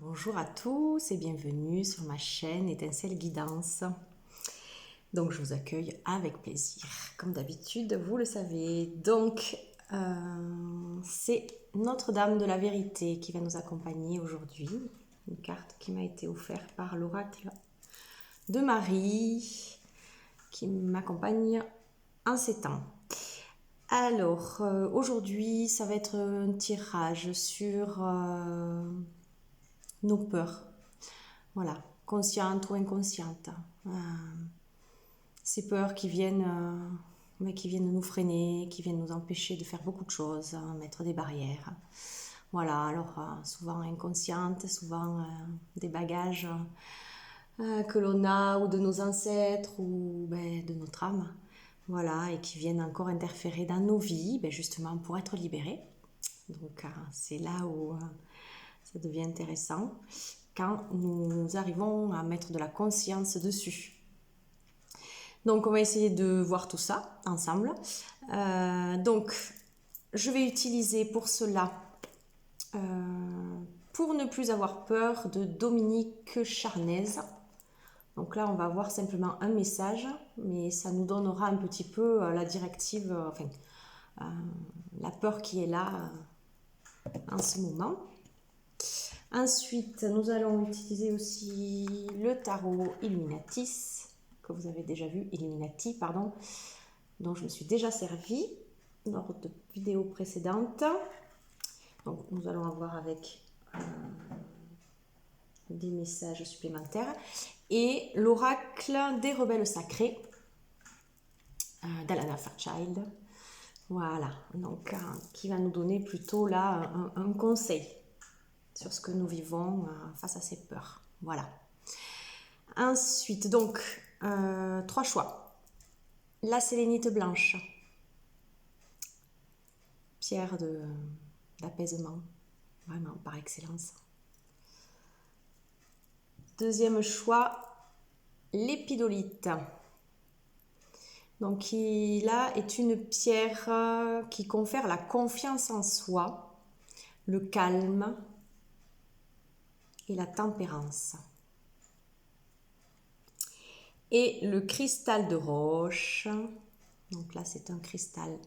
Bonjour à tous et bienvenue sur ma chaîne Étincelle Guidance. Donc je vous accueille avec plaisir, comme d'habitude, vous le savez. Donc c'est Notre-Dame de la Vérité qui va nous accompagner aujourd'hui. Une carte qui m'a été offerte par l'oracle de Marie, qui m'accompagne en ces temps. Alors aujourd'hui ça va être un tirage sur nos peurs. Voilà, conscientes ou inconscientes. Ces peurs qui viennent nous freiner, qui viennent nous empêcher de faire beaucoup de choses, mettre des barrières. Voilà, alors souvent inconscientes, souvent des bagages que l'on a ou de nos ancêtres ou de notre âme. Voilà, et qui viennent encore interférer dans nos vies, justement pour être libérés. Donc c'est là où ça devient intéressant, quand nous arrivons à mettre de la conscience dessus. Donc on va essayer de voir tout ça ensemble. Donc je vais utiliser pour cela, pour ne plus avoir peur, de Dominique Charnaise. Donc là on va voir simplement un message, mais ça nous donnera un petit peu la directive, la peur qui est là en ce moment. Ensuite, nous allons utiliser aussi le tarot Illuminatis, que vous avez déjà vu, Illuminati, pardon, dont je me suis déjà servi lors de vidéos précédentes. Donc, nous allons avoir avec des messages supplémentaires. Et l'oracle des rebelles sacrés d'Alana Fairchild. Voilà, donc qui va nous donner plutôt là un conseil sur ce que nous vivons face à ces peurs. Voilà. Ensuite, donc, 3 choix. La sélénite blanche, pierre d'apaisement, vraiment par excellence. Deuxième choix, l'épidolite. Donc, qui là est une pierre qui confère la confiance en soi, le calme et la tempérance. Et le cristal de roche, donc là c'est un cristal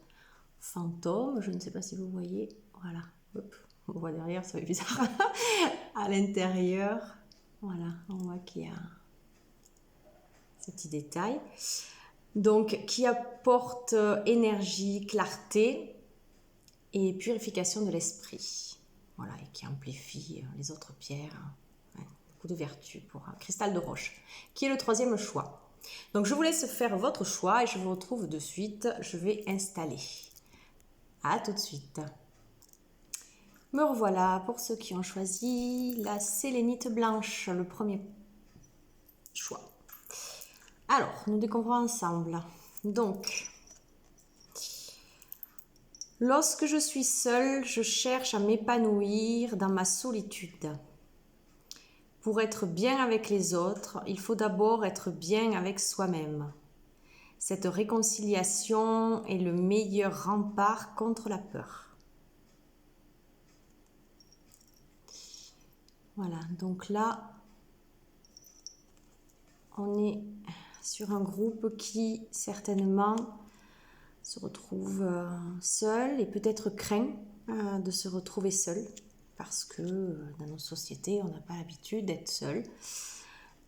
fantôme, je ne sais pas si vous voyez, voilà, hop, on voit derrière, ça fait bizarre, à l'intérieur, voilà, on voit qu'il y a ce petit détail, donc qui apporte énergie, clarté et purification de l'esprit, voilà, et qui amplifie les autres pierres, beaucoup de vertus pour un cristal de roche, qui est le troisième choix. Donc je vous laisse faire votre choix et je vous retrouve de suite, je vais installer. À tout de suite. Me revoilà pour ceux qui ont choisi la sélénite blanche, le premier choix. Alors, nous découvrons ensemble. Donc, lorsque je suis seule, je cherche à m'épanouir dans ma solitude. Pour être bien avec les autres, il faut d'abord être bien avec soi-même. Cette réconciliation est le meilleur rempart contre la peur. Voilà, donc là, on est sur un groupe qui certainement se retrouve seul et peut-être craint de se retrouver seul parce que dans nos sociétés, on n'a pas l'habitude d'être seul.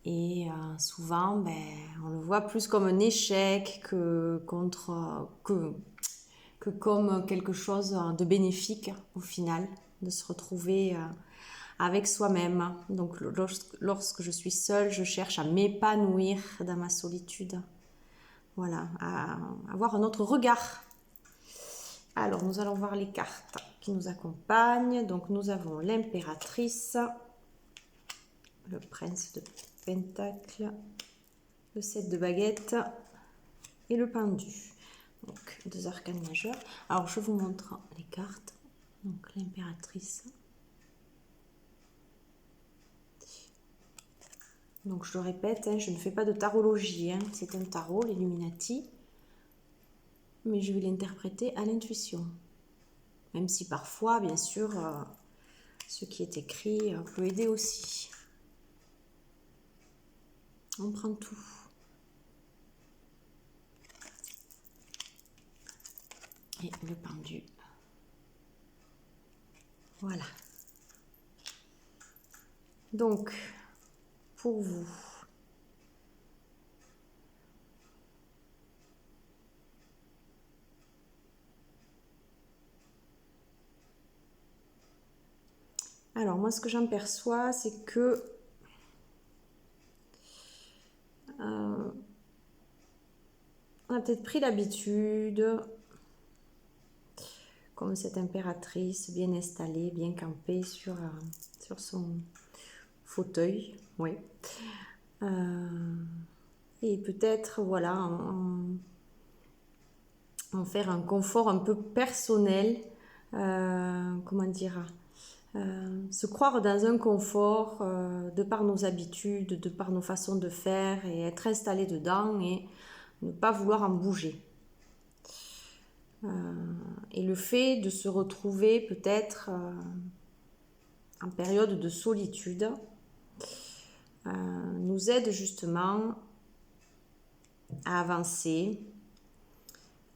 Et souvent, on le voit plus comme un échec que comme quelque chose de bénéfique au final, de se retrouver avec soi-même. Donc lorsque je suis seule, je cherche à m'épanouir dans ma solitude. Voilà, à avoir un autre regard. Alors, nous allons voir les cartes qui nous accompagnent. Donc, nous avons l'impératrice, le prince de Pentacle, le 7 de baguettes et le pendu. Donc, 2 arcanes majeurs. Alors, je vous montre les cartes. Donc, l'impératrice. Donc, je le répète, je ne fais pas de tarologie. C'est un tarot, l'Illuminati. Mais je vais l'interpréter à l'intuition. Même si parfois, bien sûr, ce qui est écrit peut aider aussi. On prend tout. Et le pendu. Voilà. Donc, pour vous, alors moi ce que j'en perçois, c'est que on a peut-être pris l'habitude, comme cette impératrice bien installée, bien campée sur son fauteuil, oui. Et peut-être, voilà, en faire un confort un peu personnel, comment dire, se croire dans un confort de par nos habitudes, de par nos façons de faire et être installé dedans et ne pas vouloir en bouger. Et le fait de se retrouver peut-être en période de solitude nous aide justement à avancer,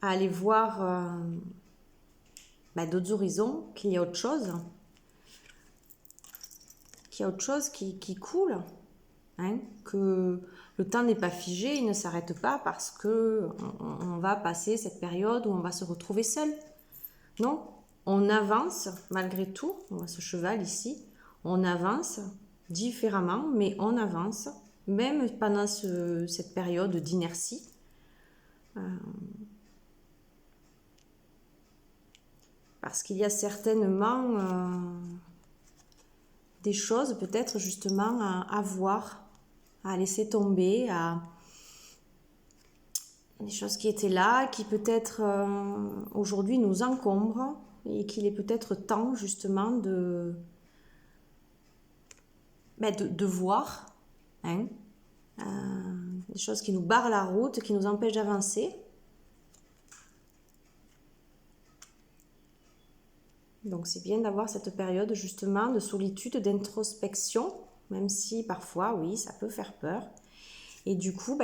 à aller voir d'autres horizons, qu'il y a autre chose, qui coule, hein, que le temps n'est pas figé, il ne s'arrête pas parce que on va passer cette période où on va se retrouver seul. Non, on avance malgré tout, on voit ce cheval ici, on avance différemment, mais on avance, même pendant cette période d'inertie. Parce qu'il y a certainement des choses peut-être justement à voir, à laisser tomber, des choses qui étaient là, qui peut-être aujourd'hui nous encombrent et qu'il est peut-être temps justement de voir, hein, des choses qui nous barrent la route, qui nous empêchent d'avancer. Donc c'est bien d'avoir cette période justement de solitude, d'introspection, même si parfois, oui, ça peut faire peur. Et du coup, peut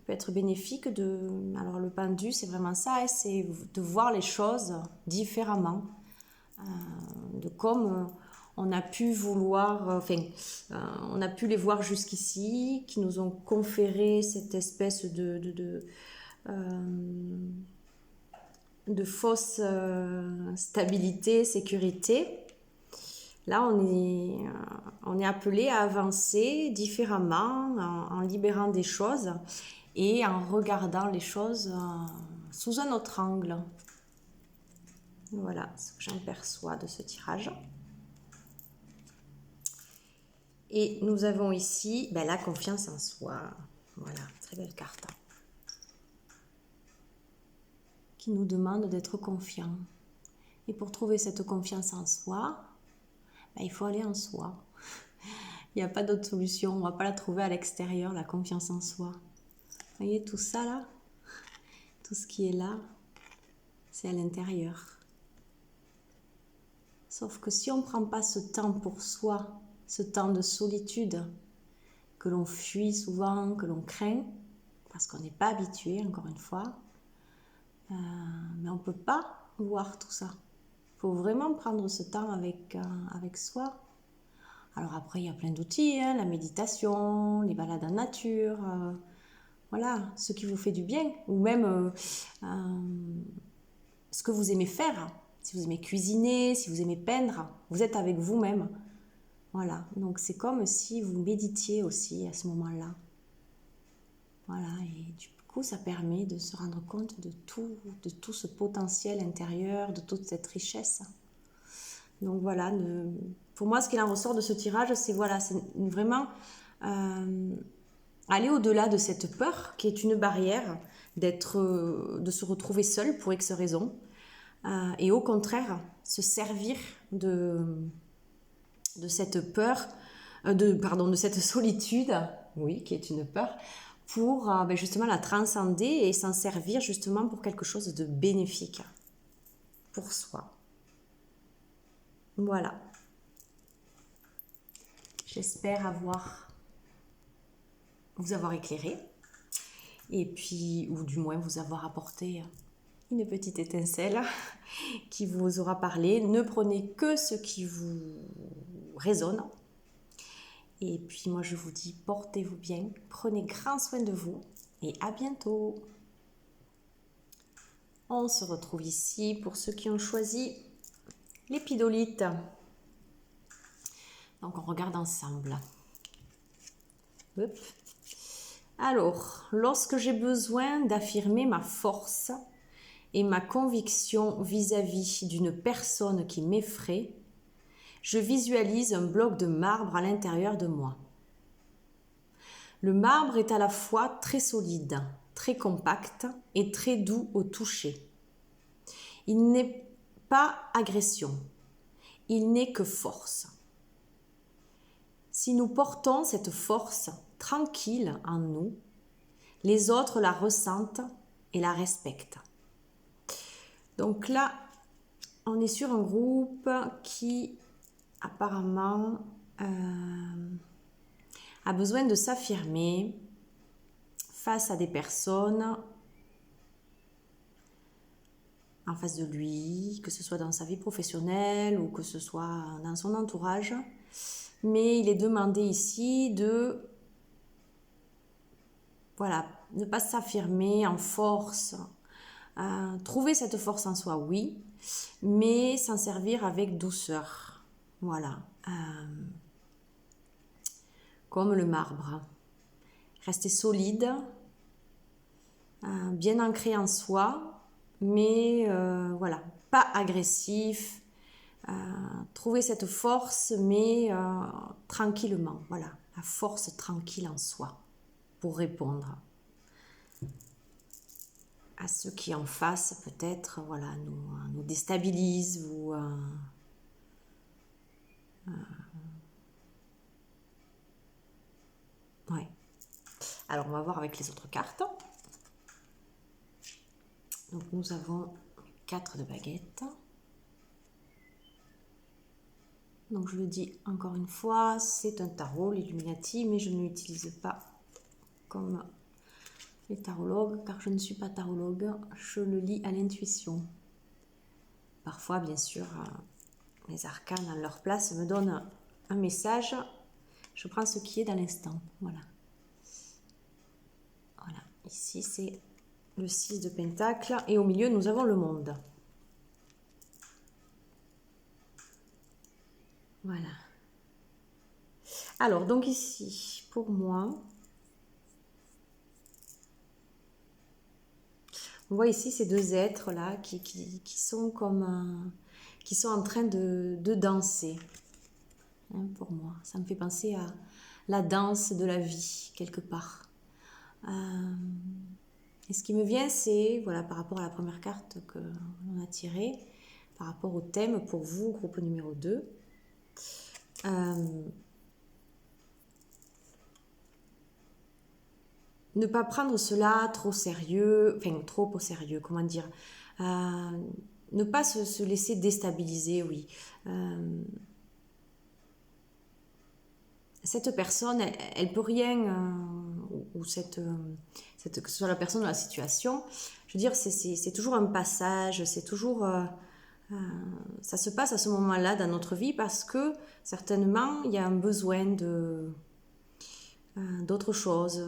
être bénéfique alors le pendu, c'est vraiment ça, c'est de voir les choses différemment. De comme on a pu vouloir, on a pu les voir jusqu'ici, qui nous ont conféré cette espèce de fausse stabilité, sécurité. Là, on est appelé à avancer différemment, en libérant des choses et en regardant les choses sous un autre angle. Voilà ce que j'en perçois de ce tirage. Et nous avons ici la confiance en soi. Voilà, très belle carte. Qui nous demande d'être confiant. Et pour trouver cette confiance en soi, il faut aller en soi. Il n'y a pas d'autre solution, on ne va pas la trouver à l'extérieur, la confiance en soi. Vous voyez tout ça là, tout ce qui est là, c'est à l'intérieur. Sauf que si on ne prend pas ce temps pour soi, ce temps de solitude que l'on fuit souvent, que l'on craint, parce qu'on n'est pas habitué, encore une fois, mais on ne peut pas voir tout ça. Il faut vraiment prendre ce temps avec soi. Alors après, il y a plein d'outils, hein, la méditation, les balades en nature, voilà, ce qui vous fait du bien. Ou même ce que vous aimez faire. Si vous aimez cuisiner, si vous aimez peindre, vous êtes avec vous-même. Voilà, donc c'est comme si vous méditiez aussi à ce moment-là. Voilà, et du coup, ça permet de se rendre compte de tout ce potentiel intérieur, de toute cette richesse. Donc voilà, pour moi, ce qu'il en ressort de ce tirage, c'est vraiment aller au-delà de cette peur qui est une barrière de se retrouver seul pour X raisons. Et au contraire, se servir de cette peur, de cette solitude, oui, qui est une peur, pour justement la transcender et s'en servir justement pour quelque chose de bénéfique pour soi. Voilà. J'espère vous avoir éclairé. Et puis, ou du moins vous avoir apporté une petite étincelle qui vous aura parlé. Ne prenez que ce qui vous résonne. Et puis moi je vous dis, portez-vous bien, prenez grand soin de vous et à bientôt. On se retrouve ici pour ceux qui ont choisi l'épidolite. Donc on regarde ensemble. Hop. Alors, lorsque j'ai besoin d'affirmer ma force et ma conviction vis-à-vis d'une personne qui m'effraie, je visualise un bloc de marbre à l'intérieur de moi. Le marbre est à la fois très solide, très compact et très doux au toucher. Il n'est pas agression, il n'est que force. Si nous portons cette force tranquille en nous, les autres la ressentent et la respectent. Donc là, on est sur un groupe qui apparemment a besoin de s'affirmer face à des personnes en face de lui, que ce soit dans sa vie professionnelle ou que ce soit dans son entourage. Mais il est demandé ici de ne pas s'affirmer en force. Trouver cette force en soi, oui, mais s'en servir avec douceur. Voilà. Comme le marbre. Rester solide, bien ancré en soi, mais pas agressif. Trouver cette force, mais tranquillement. Voilà, la force tranquille en soi pour répondre à ceux qui en face peut-être nous déstabilisent ou ouais. Alors on va voir avec les autres cartes. Donc nous avons 4 de baguettes. Donc je le dis encore une fois, c'est un tarot, l'Illuminati, mais je ne l'utilise pas comme les tarologues, car je ne suis pas tarologue, je le lis à l'intuition. Parfois, bien sûr, les arcanes à leur place me donnent un message, je prends ce qui est dans l'instant. Voilà. Voilà, ici c'est le 6 de Pentacle, et au milieu nous avons le monde. Voilà. Alors, donc ici, pour moi, on voit ici ces deux êtres là qui sont comme qui sont en train de danser. Hein, pour moi, ça me fait penser à la danse de la vie quelque part. Et ce qui me vient, c'est par rapport à la première carte que l'on a tirée, par rapport au thème pour vous, groupe numéro 2. Ne pas prendre cela trop sérieux, enfin trop au sérieux, comment dire, ne pas se laisser déstabiliser, oui. Cette personne, elle peut rien, ou que ce soit la personne ou la situation, je veux dire, c'est toujours un passage, c'est toujours... ça se passe à ce moment-là dans notre vie parce que certainement, il y a un besoin d'autre chose,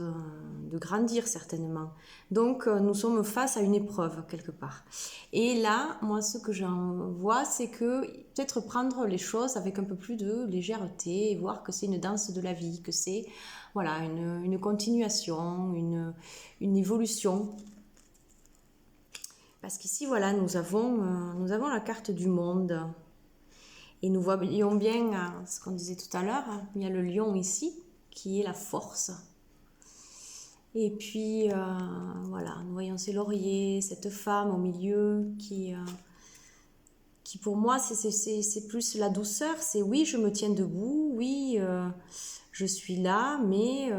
de grandir certainement. Donc nous sommes face à une épreuve quelque part. Et là, moi ce que j'en vois, c'est que peut-être prendre les choses avec un peu plus de légèreté et voir que c'est une danse de la vie, que c'est une continuation, une évolution. Parce qu'ici, nous avons la carte du monde. Et nous voyons bien ce qu'on disait tout à l'heure, il y a le lion ici, qui est la force. Et puis, nous voyons ces lauriers, cette femme au milieu qui pour moi, c'est plus la douceur. C'est oui, je me tiens debout, oui, je suis là, mais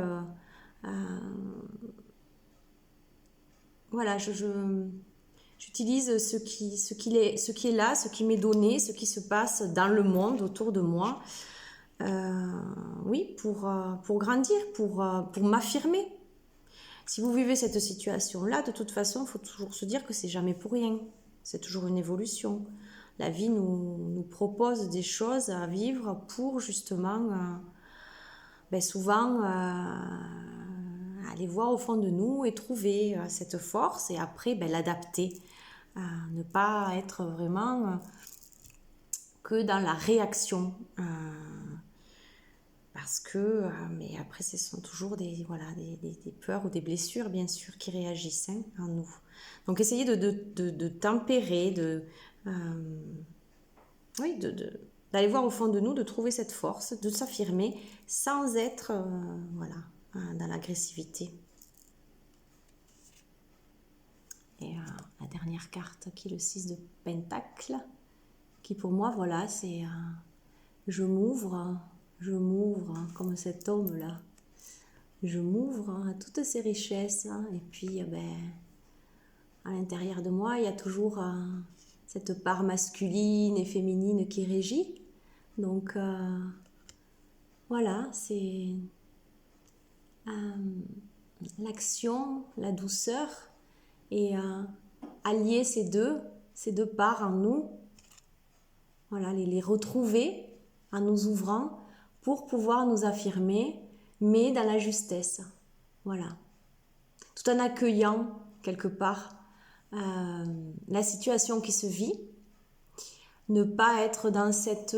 j'utilise ce qui est là, ce qui m'est donné, ce qui se passe dans le monde autour de moi. oui, pour grandir, pour m'affirmer. Si vous vivez cette situation-là, de toute façon, il faut toujours se dire que c'est jamais pour rien. C'est toujours une évolution. La vie nous propose des choses à vivre pour justement, souvent, aller voir au fond de nous et trouver cette force et après l'adapter. Ne pas être vraiment que dans la réaction. Parce que, mais après, ce sont toujours des peurs ou des blessures, bien sûr, qui réagissent en nous. Donc, essayez de tempérer, d'aller voir au fond de nous, de trouver cette force, de s'affirmer sans être dans l'agressivité. Et la dernière carte qui est le 6 de Pentacle, qui pour moi, voilà, c'est je m'ouvre comme cet homme-là. Je m'ouvre à toutes ces richesses. Et puis, à l'intérieur de moi, il y a toujours cette part masculine et féminine qui régit. Donc, voilà, c'est l'action, la douceur, et allier ces deux parts en nous, voilà, les retrouver en nous ouvrant pour pouvoir nous affirmer, mais dans la justesse. Voilà. Tout en accueillant quelque part la situation qui se vit, ne pas être dans cette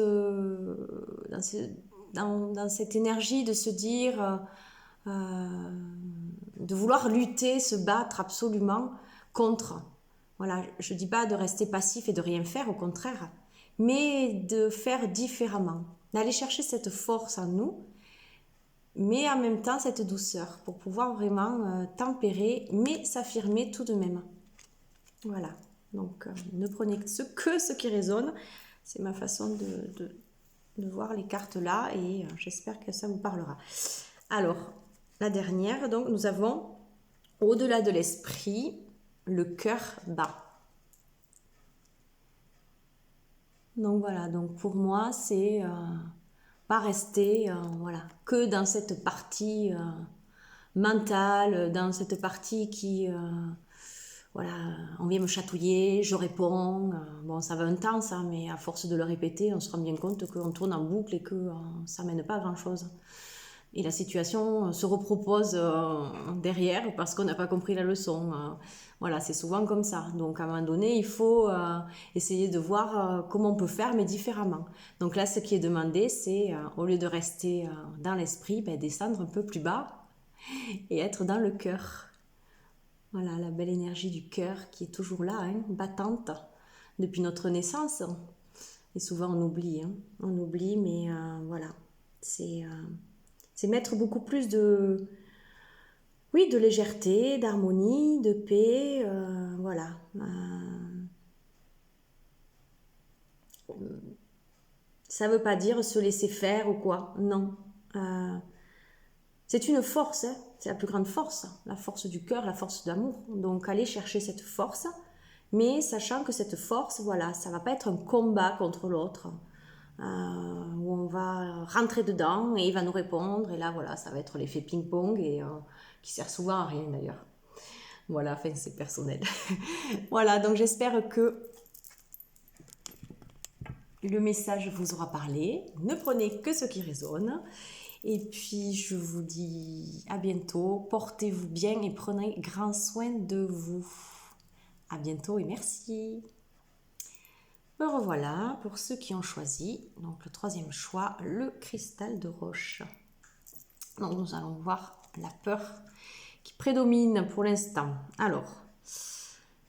énergie de se dire de vouloir lutter, se battre absolument contre. Voilà, je ne dis pas de rester passif et de rien faire, au contraire, mais de faire différemment, d'aller chercher cette force en nous, mais en même temps cette douceur pour pouvoir vraiment tempérer, mais s'affirmer tout de même. Voilà, donc ne prenez que ce qui résonne. C'est ma façon de voir les cartes là et j'espère que ça vous parlera. Alors, la dernière, donc nous avons au-delà de l'esprit, le cœur bat. Donc voilà, donc pour moi, c'est pas rester que dans cette partie mentale, dans cette partie qui, on vient me chatouiller, je réponds. Bon, ça va un temps ça, mais à force de le répéter, on se rend bien compte qu'on tourne en boucle et que ça mène pas à grand-chose. Et la situation se repropose derrière parce qu'on n'a pas compris la leçon. Voilà, c'est souvent comme ça. Donc à un moment donné, il faut essayer de voir comment on peut faire, mais différemment. Donc là, ce qui est demandé, c'est au lieu de rester dans l'esprit, descendre un peu plus bas et être dans le cœur. Voilà, la belle énergie du cœur qui est toujours là, battante, depuis notre naissance. Et souvent on oublie, mais voilà, c'est mettre beaucoup plus de légèreté, d'harmonie, de paix, voilà. Ça ne veut pas dire se laisser faire ou quoi, non. C'est une force, c'est la plus grande force, la force du cœur, la force d'amour. Donc aller chercher cette force, mais sachant que cette force, voilà, ça ne va pas être un combat contre l'autre. Où on va rentrer dedans et il va nous répondre et là voilà ça va être l'effet ping-pong et qui sert souvent à rien d'ailleurs. Voilà, enfin c'est personnel. Voilà, donc j'espère que le message vous aura parlé. Ne prenez que ce qui résonne et puis je vous dis à bientôt, portez-vous bien et prenez grand soin de vous. À bientôt et merci. Me revoilà pour ceux qui ont choisi, donc le troisième choix, le cristal de roche. Donc nous allons voir la peur qui prédomine pour l'instant. Alors,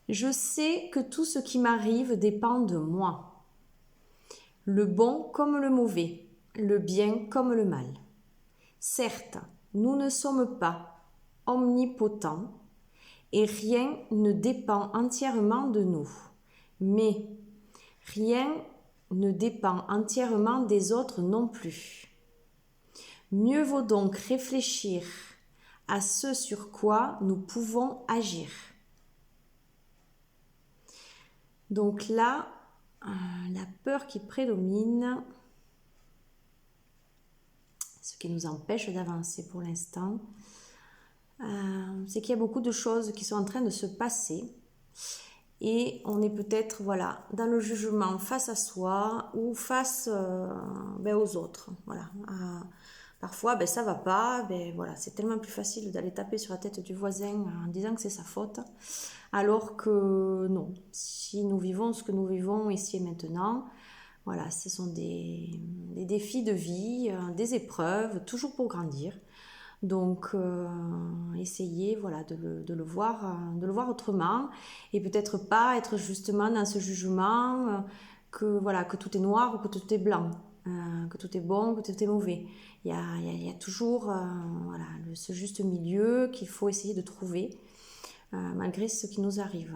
je sais que tout ce qui m'arrive dépend de moi. Le bon comme le mauvais, le bien comme le mal. Certes, nous ne sommes pas omnipotents et rien ne dépend entièrement de nous. Mais rien ne dépend entièrement des autres non plus. Mieux vaut donc réfléchir à ce sur quoi nous pouvons agir. Donc là, la peur qui prédomine, ce qui nous empêche d'avancer pour l'instant. C'est qu'il y a beaucoup de choses qui sont en train de se passer. Et on est peut-être voilà, dans le jugement face à soi ou face aux autres. Voilà. Parfois, ça va pas. Voilà, c'est tellement plus facile d'aller taper sur la tête du voisin en disant que c'est sa faute. Alors que non, si nous vivons ce que nous vivons ici et maintenant, voilà, ce sont des défis de vie, des épreuves, toujours pour grandir. Donc, essayez voilà, de le voir autrement et peut-être pas être justement dans ce jugement que tout est noir ou que tout est blanc, que tout est bon, que tout est mauvais. Il y a toujours voilà, ce juste milieu qu'il faut essayer de trouver malgré ce qui nous arrive.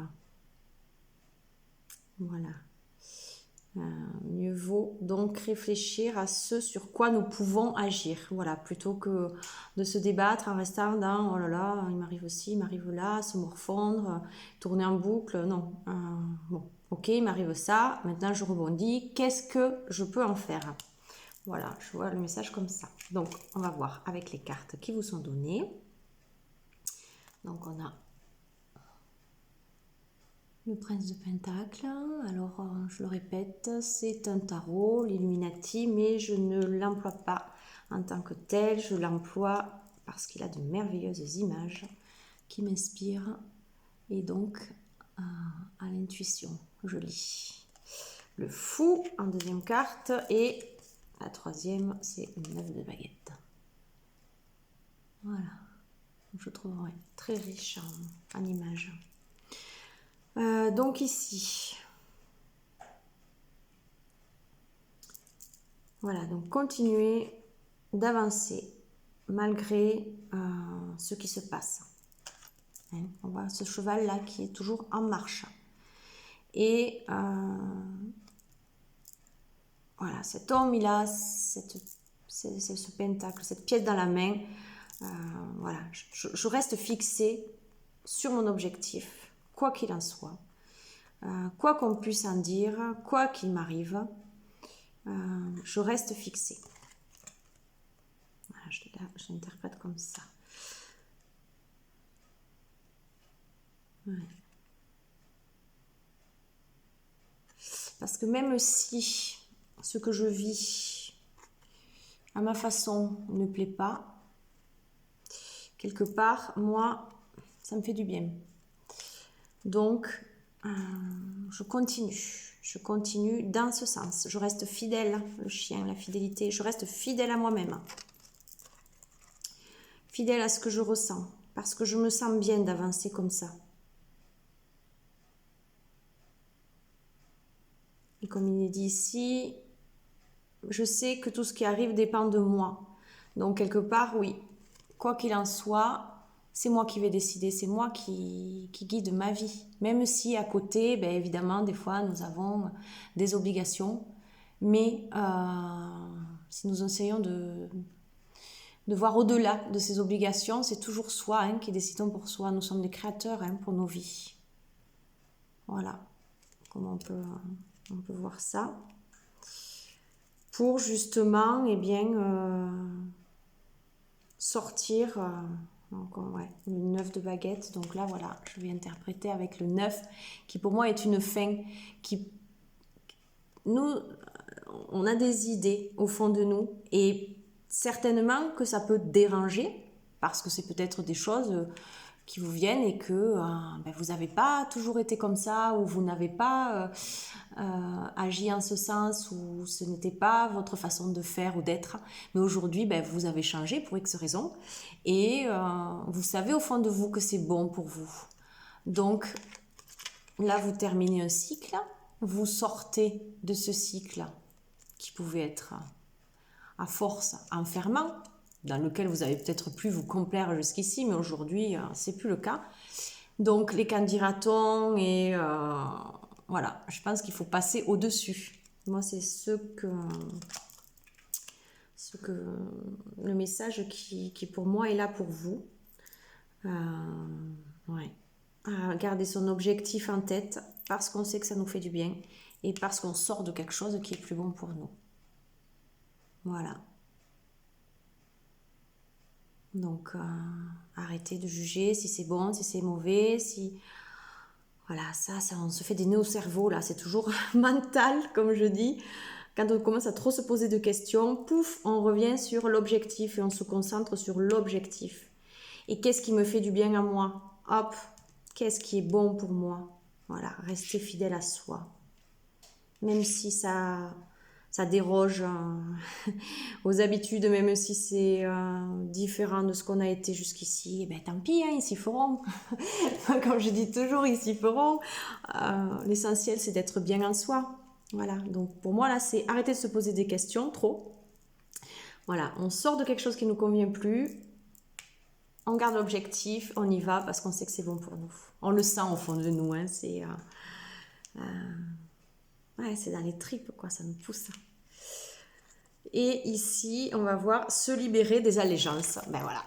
Voilà. Mieux vaut donc réfléchir à ce sur quoi nous pouvons agir, voilà, plutôt que de se débattre en restant dans oh là là, il m'arrive aussi, il m'arrive là, se morfondre, tourner en boucle. Non, bon, ok, il m'arrive ça, maintenant je rebondis, qu'est-ce que je peux en faire? Voilà, je vois le message comme ça. Donc on va voir avec les cartes qui vous sont données. Donc on a le prince de Pentacle. Alors je le répète, c'est un tarot, l'Illuminati, mais je ne l'emploie pas en tant que tel, je l'emploie parce qu'il a de merveilleuses images qui m'inspirent et donc à l'intuition, je lis. Le fou en deuxième carte et la troisième, c'est une 9 de baguette. Voilà, je trouve très riche en images. Donc ici, voilà, donc continuez d'avancer malgré ce qui se passe. Hein, on voit ce cheval là qui est toujours en marche. Et voilà, cet homme il a ce pentacle, cette pièce dans la main. Voilà, je reste fixée sur mon objectif, quoi qu'il en soit. Quoi qu'on puisse en dire, quoi qu'il m'arrive, je reste fixée. Voilà, je l'interprète comme ça. Ouais. Parce que même si ce que je vis à ma façon ne plaît pas, quelque part, moi, ça me fait du bien. Donc, je continue dans ce sens. Je reste fidèle, le chien, la fidélité, je reste fidèle à moi-même. Fidèle à ce que je ressens, parce que je me sens bien d'avancer comme ça. Et comme il est dit ici, je sais que tout ce qui arrive dépend de moi. Donc quelque part, oui, quoi qu'il en soit, c'est moi qui vais décider, c'est moi qui guide ma vie. Même si à côté, évidemment, des fois, nous avons des obligations. Mais si nous essayons de voir au-delà de ces obligations, c'est toujours soi qui décidons pour soi. Nous sommes des créateurs pour nos vies. Voilà, comment on peut voir ça. Pour justement, sortir, donc, le 9 de baguette. Donc là, voilà, je vais interpréter avec le 9, qui pour moi est une fin. Nous, on a des idées au fond de nous, et certainement que ça peut déranger, parce que c'est peut-être des choses qui vous viennent et que vous n'avez pas toujours été comme ça, ou vous n'avez pas agi en ce sens, ou ce n'était pas votre façon de faire ou d'être. Mais aujourd'hui, vous avez changé pour X raisons, et vous savez au fond de vous que c'est bon pour vous. Donc là, vous terminez un cycle, vous sortez de ce cycle qui pouvait être à force enfermant, dans lequel vous avez peut-être pu vous complaire jusqu'ici, mais aujourd'hui, c'est plus le cas. Donc, les candidatons et voilà, je pense qu'il faut passer au-dessus. Moi, c'est ce que le message qui pour moi est là pour vous. Garder son objectif en tête parce qu'on sait que ça nous fait du bien et parce qu'on sort de quelque chose qui est plus bon pour nous. Voilà. Donc, arrêtez de juger si c'est bon, si c'est mauvais, si... Voilà, ça, on se fait des nœuds au cerveau, là. C'est toujours mental, comme je dis. Quand on commence à trop se poser de questions, pouf, on revient sur l'objectif et on se concentre sur l'objectif. Et qu'est-ce qui me fait du bien à moi? Hop, qu'est-ce qui est bon pour moi? Voilà, rester fidèle à soi. Même si ça déroge aux habitudes, même si c'est différent de ce qu'on a été jusqu'ici, eh ben, tant pis, hein, ils s'y feront. Comme je dis toujours, ils s'y feront. L'essentiel, c'est d'être bien en soi. Voilà, donc pour moi, là, c'est arrêter de se poser des questions, trop. Voilà, on sort de quelque chose qui ne nous convient plus, on garde l'objectif, on y va parce qu'on sait que c'est bon pour nous. On le sent au fond de nous, hein, ouais, c'est dans les tripes, quoi, ça nous pousse. Et ici, on va voir se libérer des allégeances. Ben voilà.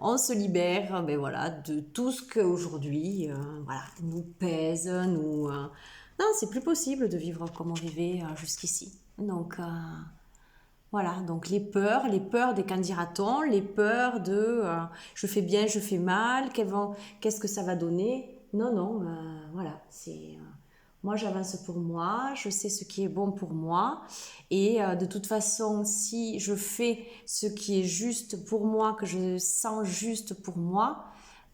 On se libère ben voilà, de tout ce qu'aujourd'hui voilà, nous pèse, Non, c'est plus possible de vivre comme on vivait jusqu'ici. Donc, voilà, donc les peurs des qu'en dira-t-on, les peurs de je fais bien, je fais mal, qu'est-ce que ça va donner? Non, non, voilà, moi j'avance pour moi, je sais ce qui est bon pour moi et de toute façon, si je fais ce qui est juste pour moi, que je sens juste pour moi,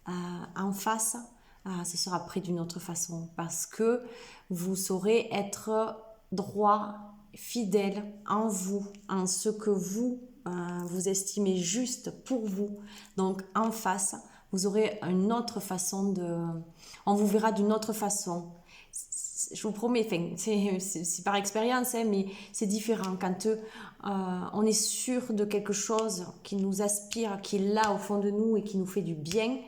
en face, ce sera pris d'une autre façon parce que vous saurez être droit, fidèle en vous, en ce que vous, vous estimez juste pour vous. Donc en face, vous aurez une autre façon de... On vous verra d'une autre façon. Je vous promets, c'est par expérience, hein, mais c'est différent quand on est sûr de quelque chose qui nous aspire, qui est là au fond de nous et qui nous fait du bien.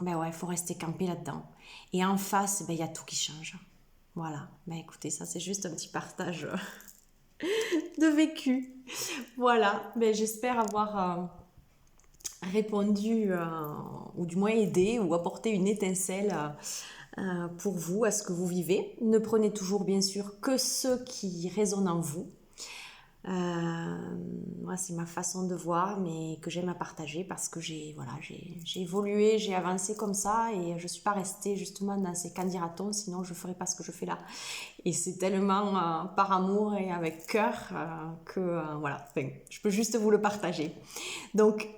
Ben ouais, il faut rester campé là-dedans. Et en face, ben, y a tout qui change. Voilà. Ben écoutez, ça c'est juste un petit partage de vécu. Voilà. Ben, j'espère avoir répondu, ou du moins aidé, ou apporté une étincelle pour vous, à ce que vous vivez. Ne prenez toujours bien sûr que ce qui résonne en vous. Moi, c'est ma façon de voir, mais que j'aime à partager parce que j'ai évolué, j'ai avancé comme ça et je suis pas restée justement dans ces candidatons, sinon je ferais pas ce que je fais là. Et c'est tellement par amour et avec cœur que voilà, enfin, je peux juste vous le partager. Donc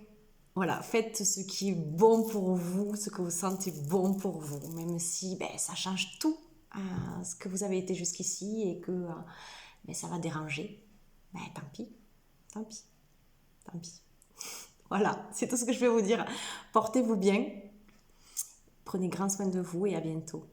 voilà, faites ce qui est bon pour vous, ce que vous sentez bon pour vous, même si ben, ça change tout ce que vous avez été jusqu'ici et que ben, ça va déranger. Ben, tant pis, tant pis, tant pis. Voilà, c'est tout ce que je vais vous dire. Portez-vous bien, prenez grand soin de vous et à bientôt.